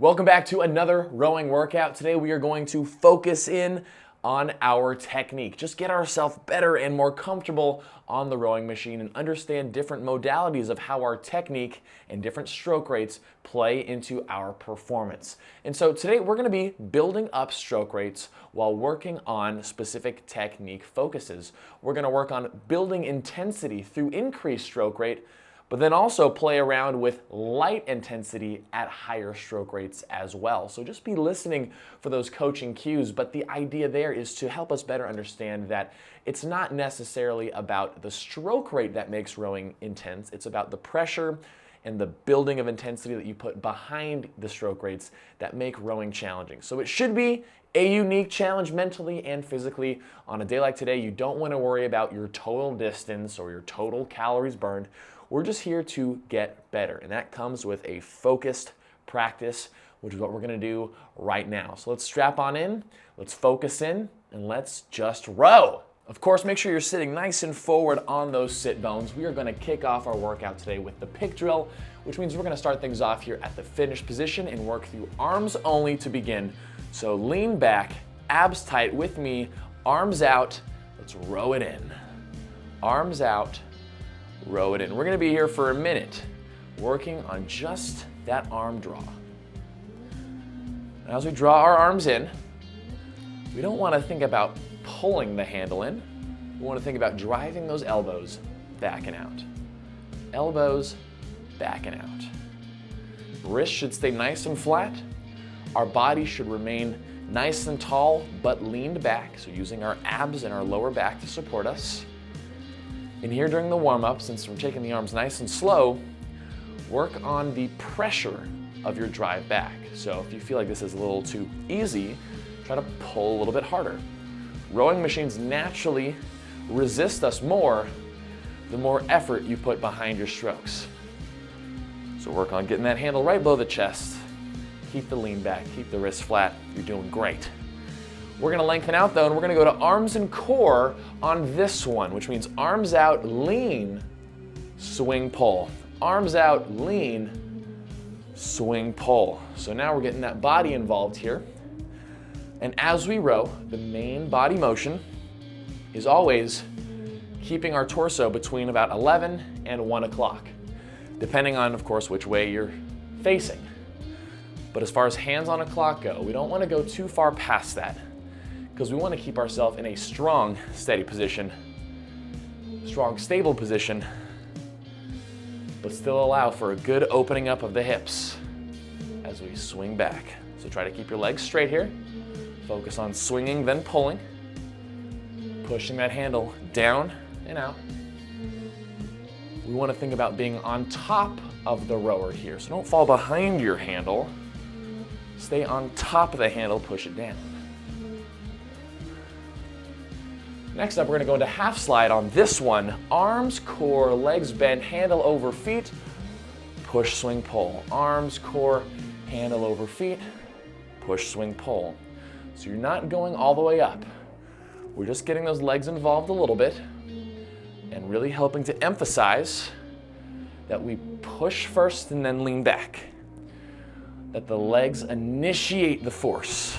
Welcome back to another rowing workout. Today we are going to focus in on our technique. Just get ourselves better and more comfortable on the rowing machine and understand different modalities of how our technique and different stroke rates play into our performance. And so today we're going to be building up stroke rates while working on specific technique focuses. We're going to work on building intensity through increased stroke rate, but then also play around with light intensity at higher stroke rates as well. So just be listening for those coaching cues, but the idea there is to help us better understand that it's not necessarily about the stroke rate that makes rowing intense, it's about the pressure and the building of intensity that you put behind the stroke rates that make rowing challenging. So it should be a unique challenge mentally and physically. On a day like today, you don't want to worry about your total distance or your total calories burned. We're just here to get better, and that comes with a focused practice, which is what we're gonna do right now. So let's strap on in, let's focus in, and let's just row. Of course, make sure you're sitting nice and forward on those sit bones. We are gonna kick off our workout today with the pick drill, which means we're gonna start things off here at the finish position and work through arms only to begin. So lean back, abs tight with me, arms out, let's row it in. Arms out, row it in. We're gonna be here for a minute, working on just that arm draw. And as we draw our arms in, we don't wanna think about pulling the handle in. We wanna think about driving those elbows back and out. Elbows back and out. Wrists should stay nice and flat. Our body should remain nice and tall, but leaned back, so using our abs and our lower back to support us. And here during the warm-up, since we're taking the arms nice and slow, work on the pressure of your drive back. So if you feel like this is a little too easy, try to pull a little bit harder. Rowing machines naturally resist us more the more effort you put behind your strokes. So work on getting that handle right below the chest. Keep the lean back, keep the wrists flat. You're doing great. We're gonna lengthen out though, and we're gonna go to arms and core on this one, which means arms out, lean, swing, pull. Arms out, lean, swing, pull. So now we're getting that body involved here. And as we row, the main body motion is always keeping our torso between about 11 and 1 o'clock, depending on, of course, which way you're facing. But as far as hands on a clock go, we don't wanna go too far past that, because we want to keep ourselves in a strong, steady position, strong, stable position, but still allow for a good opening up of the hips as we swing back. So try to keep your legs straight here. Focus on swinging, then pulling, pushing that handle down and out. We want to think about being on top of the rower here. So don't fall behind your handle. Stay on top of the handle, push it down. Next up, we're gonna go into half slide on this one. Arms, core, legs bent, handle over feet, push, swing, pull. Arms, core, handle over feet, push, swing, pull. So you're not going all the way up. We're just getting those legs involved a little bit and really helping to emphasize that we push first and then lean back. That the legs initiate the force,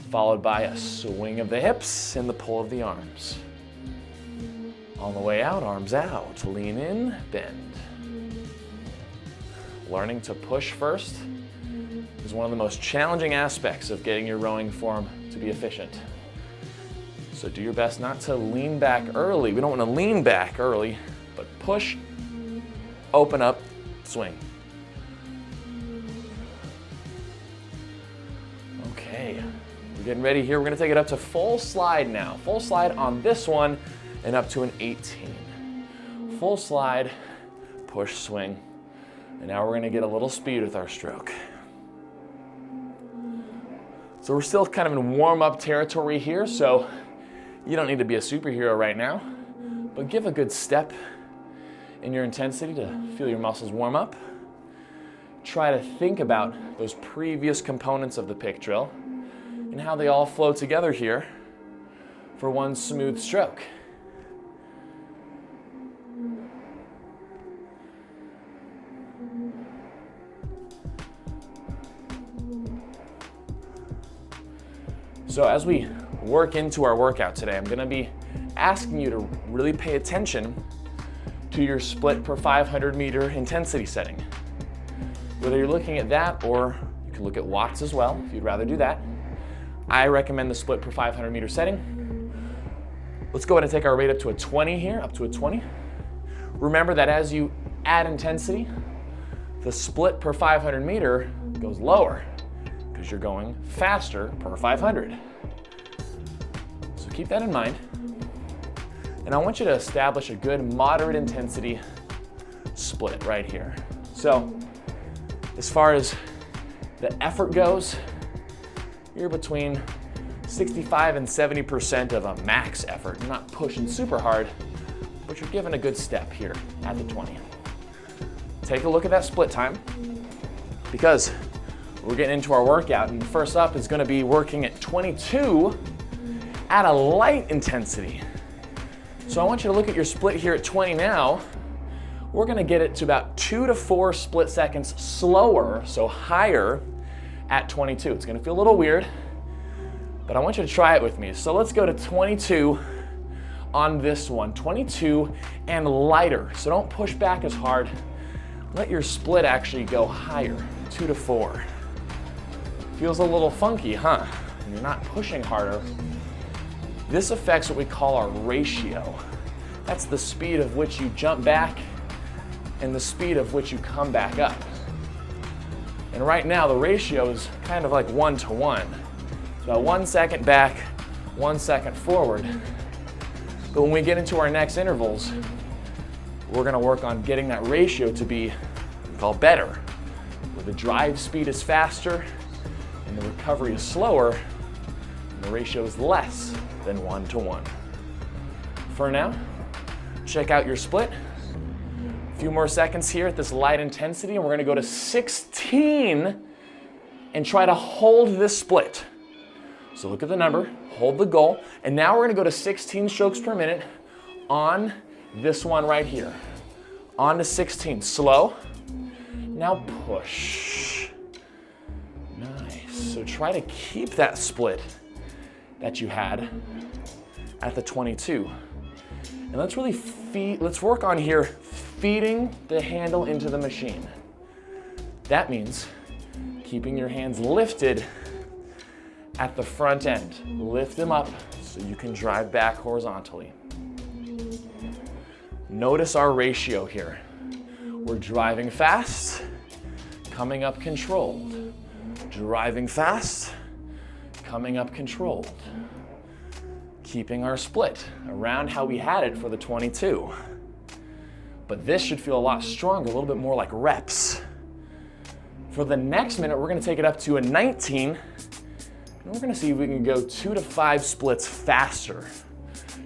followed by a swing of the hips and the pull of the arms. On the way out, arms out, lean in, bend. Learning to push first is one of the most challenging aspects of getting your rowing form to be efficient. So do your best not to lean back early. We don't want to lean back early, but push, open up, swing. Okay. We're getting ready here. We're gonna take it up to full slide now. Full slide on this one and up to an 18. Full slide, push, swing. And now we're gonna get a little speed with our stroke. So we're still kind of in warm-up territory here, so you don't need to be a superhero right now, but give a good step in your intensity to feel your muscles warm up. Try to think about those previous components of the pick drill and how they all flow together here for one smooth stroke. So as we work into our workout today, I'm gonna be asking you to really pay attention to your split per 500 meter intensity setting. Whether you're looking at that or you can look at watts as well, if you'd rather do that. I recommend the split per 500 meter setting. Let's go ahead and take our rate up to a 20 here, up to a 20. Remember that as you add intensity, the split per 500 meter goes lower because you're going faster per 500. So keep that in mind. And I want you to establish a good moderate intensity split right here. So as far as the effort goes, you're between 65 and 70% of a max effort. You're not pushing super hard, but you're giving a good step here at the 20. Take a look at that split time because we're getting into our workout, and first up is going to be working at 22 at a light intensity. So I want you to look at your split here at 20 now. We're going to get it to about 2 to 4 split seconds slower, so higher at 22. It's going to feel a little weird, but I want you to try it with me. So let's go to 22 on this one, 22 and lighter. So don't push back as hard. Let your split actually go higher, 2 to 4. Feels a little funky, huh? And you're not pushing harder. This affects what we call our ratio. That's the speed of which you jump back and the speed of which you come back up. And right now the ratio is kind of like 1 to 1. So 1 second back, 1 second forward. But when we get into our next intervals, we're gonna work on getting that ratio to be what we call better, where the drive speed is faster and the recovery is slower, and the ratio is less than 1 to 1. For now, check out your split. A few more seconds here at this light intensity, and we're gonna go to 16 and try to hold this split. So look at the number, hold the goal, and now we're gonna go to 16 strokes per minute on this one right here. On to 16, slow. Now push. Nice, so try to keep that split that you had at the 22. And let's really let's work on here feeding the handle into the machine. That means keeping your hands lifted at the front end. Lift them up so you can drive back horizontally. Notice our ratio here. We're driving fast, coming up controlled. Driving fast, coming up controlled. Keeping our split around how we had it for the 22. But this should feel a lot stronger, a little bit more like reps. For the next minute, we're gonna take it up to a 19, and we're gonna see if we can go 2 to 5 splits faster.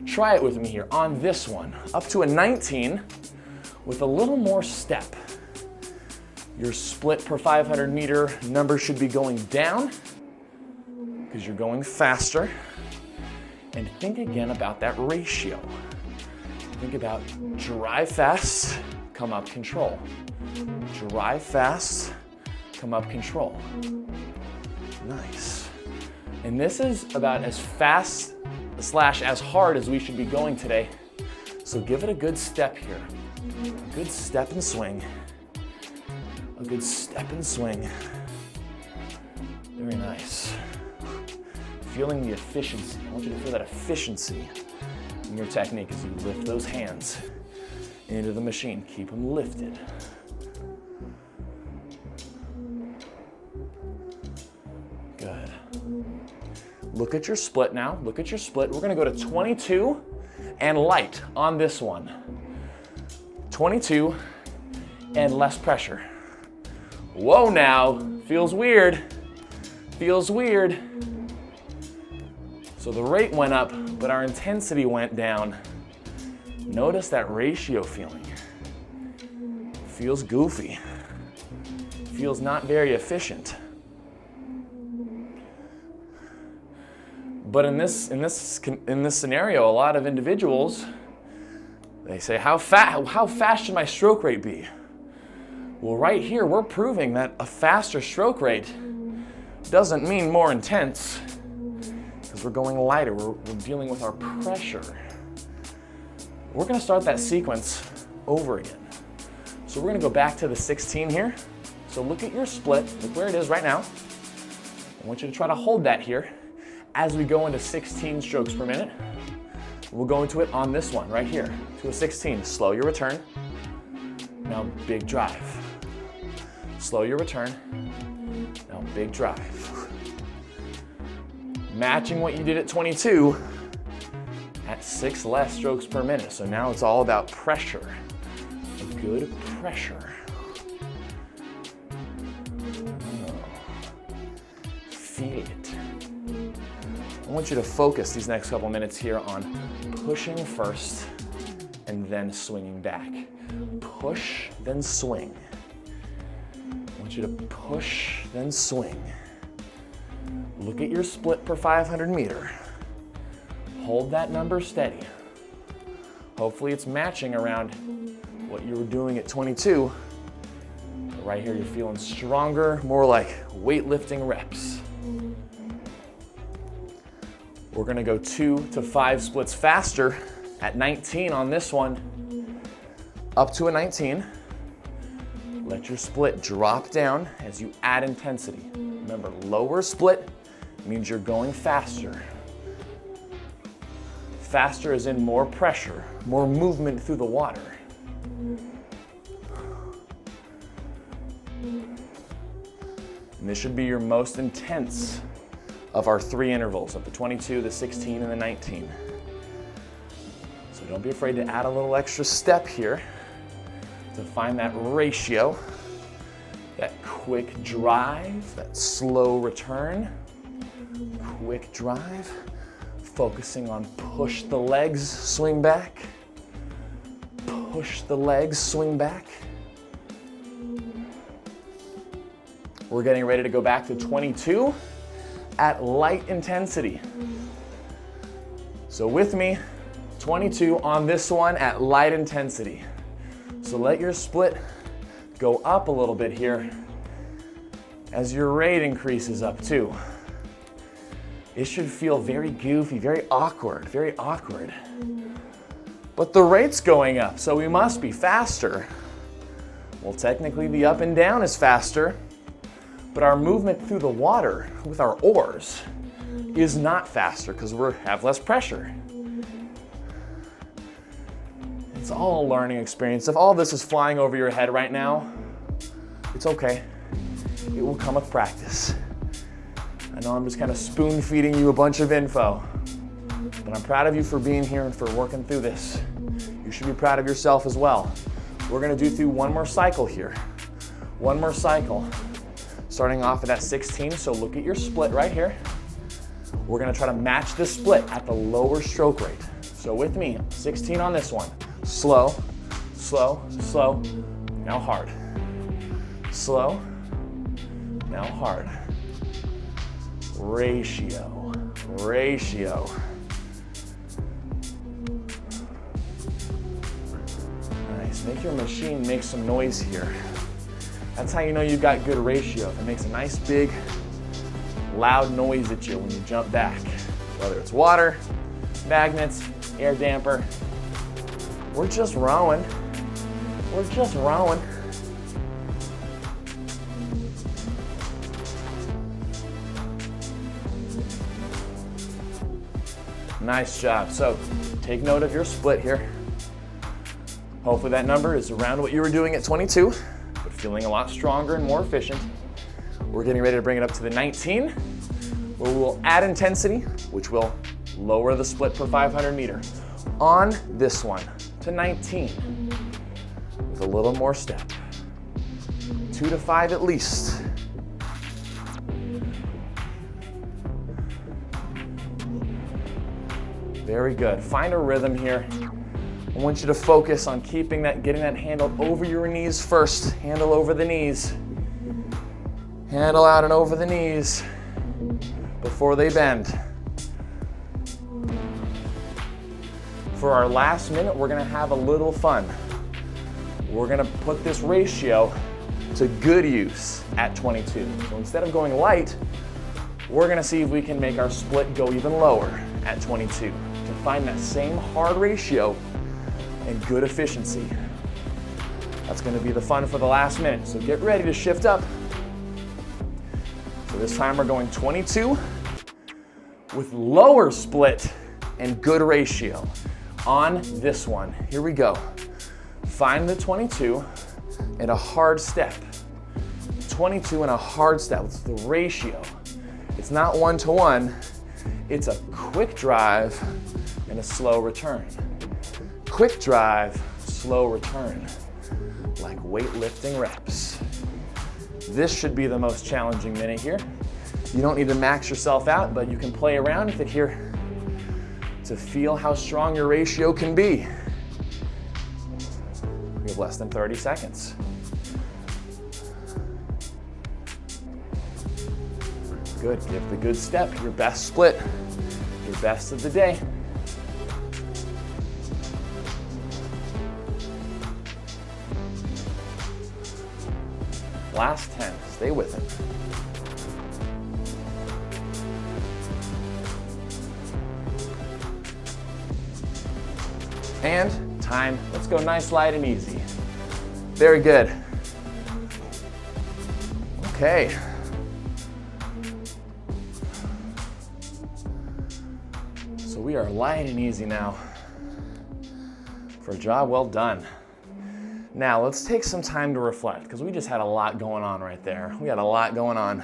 Try it with me here on this one. Up to a 19 with a little more step. Your split per 500 meter number should be going down because you're going faster. And think again about that ratio. Think about drive fast, come up control. Drive fast, come up control. Nice. And this is about as fast / as hard as we should be going today. So give it a good step here. A good step and swing. A good step and swing. Very nice. Feeling the efficiency. I want you to feel that efficiency in your technique as you lift those hands into the machine. Keep them lifted. Good. Look at your split now. Look at your split. We're gonna go to 22 and light on this one. 22 and less pressure. Whoa now, feels weird. Feels weird. So the rate went up, but our intensity went down. Notice that ratio feeling. Feels goofy. Feels not very efficient. But in this scenario, a lot of individuals, they say, how fast should my stroke rate be? Well, right here, we're proving that a faster stroke rate doesn't mean more intense. we're going lighter, we're dealing with our pressure. We're gonna start that sequence over again. So we're gonna go back to the 16 here. So look at your split, look where it is right now. I want you to try to hold that here as we go into 16 strokes per minute. We'll go into it on this one right here, to a 16. Slow your return. Now big drive. Slow your return. Now big drive. Matching what you did at 22 at 6 less strokes per minute. So now it's all about pressure. A good pressure. Feel it. I want you to focus these next couple minutes here on pushing first and then swinging back. Push, then swing. I want you to push, then swing. Look at your split per 500 meter. Hold that number steady. Hopefully it's matching around what you were doing at 22. But right here you're feeling stronger, more like weightlifting reps. We're gonna go 2 to 5 splits faster at 19 on this one. Up to a 19. Let your split drop down as you add intensity. Remember, lower split means you're going faster. Faster is in more pressure, more movement through the water. And this should be your most intense of our 3 intervals, of the 22, the 16, and the 19. So don't be afraid to add a little extra step here to find that ratio, that quick drive, that slow return. Quick drive, focusing on push the legs, swing back. Push the legs, swing back. We're getting ready to go back to 22 at light intensity. So with me, 22 on this one at light intensity. So let your split go up a little bit here as your rate increases up too. It should feel very goofy, very awkward, very awkward. But the rate's going up, so we must be faster. Well, technically the up and down is faster, but our movement through the water with our oars is not faster because we have less pressure. It's all a learning experience. If all this is flying over your head right now, it's okay. It will come with practice. I know I'm just kind of spoon feeding you a bunch of info, but I'm proud of you for being here and for working through this. You should be proud of yourself as well. We're gonna do through one more cycle here. One more cycle, starting off at that 16, so look at your split right here. We're gonna try to match the split at the lower stroke rate. So with me, 16 on this one. Slow, slow, slow, now hard. Slow, now hard. Ratio, ratio. Nice, make your machine make some noise here. That's how you know you've got good ratio. If it makes a nice big, loud noise at you when you jump back. Whether it's water, magnets, air damper. We're just rowing. We're just rowing. Nice job. So take note of your split here. Hopefully that number is around what you were doing at 22, but feeling a lot stronger and more efficient. We're getting ready to bring it up to the 19, where we will add intensity, which will lower the split per 500 meter. On this one to 19, with a little more step. 2 to 5 at least. Very good. Find a rhythm here. I want you to focus on keeping that, getting that handle over your knees first. Handle over the knees. Handle out and over the knees before they bend. For our last minute, we're gonna have a little fun. We're gonna put this ratio to good use at 22. So instead of going light, We're gonna see if we can make our split go even lower at 22 to find that same hard ratio and good efficiency. That's gonna be the fun for the last minute, so get ready to shift up. So this time we're going 22 with lower split and good ratio on this one. Here we go. Find the 22 and a hard step. 22 and a hard step, it's the ratio. It's not 1-to-1, it's a quick drive and a slow return. Quick drive, slow return, like weightlifting reps. This should be the most challenging minute here. You don't need to max yourself out, but you can play around with it here to feel how strong your ratio can be. We have less than 30 seconds. Good, give the good step, your best split, your best of the day. Last 10, stay with it. And time, let's go nice, light, and easy. Very good. Okay. So we are light and easy now for a job well done. Now let's take some time to reflect because we just had a lot going on right there. We had a lot going on.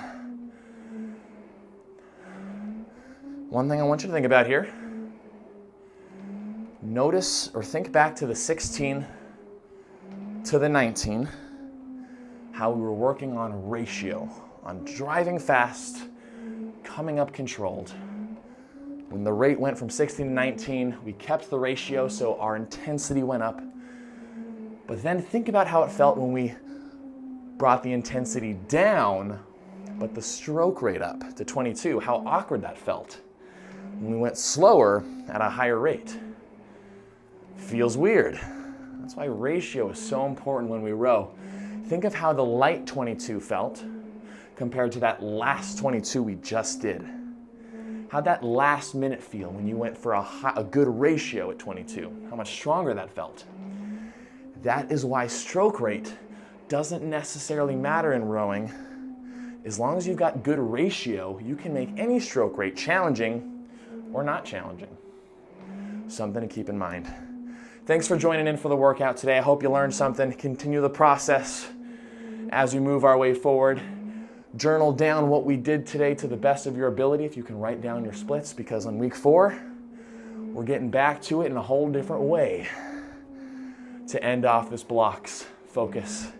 One thing I want you to think about here, notice or think back to the 16 to the 19, how we were working on ratio, on driving fast, coming up controlled. When the rate went from 16 to 19, we kept the ratio so our intensity went up. But then think about how it felt when we brought the intensity down, but the stroke rate up to 22, how awkward that felt. When we went slower at a higher rate. Feels weird. That's why ratio is so important when we row. Think of how the light 22 felt compared to that last 22 we just did. How'd that last minute feel when you went for a good ratio at 22? How much stronger that felt. That is why stroke rate doesn't necessarily matter in rowing. As long as you've got good ratio, you can make any stroke rate challenging or not challenging. Something to keep in mind. Thanks for joining in for the workout today. I hope you learned something. Continue the process as we move our way forward. Journal down what we did today to the best of your ability if you can write down your splits, because on week 4, we're getting back to it in a whole different way to end off this blocks focus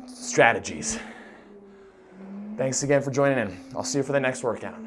strategies. Thanks again for joining in. I'll see you for the next workout.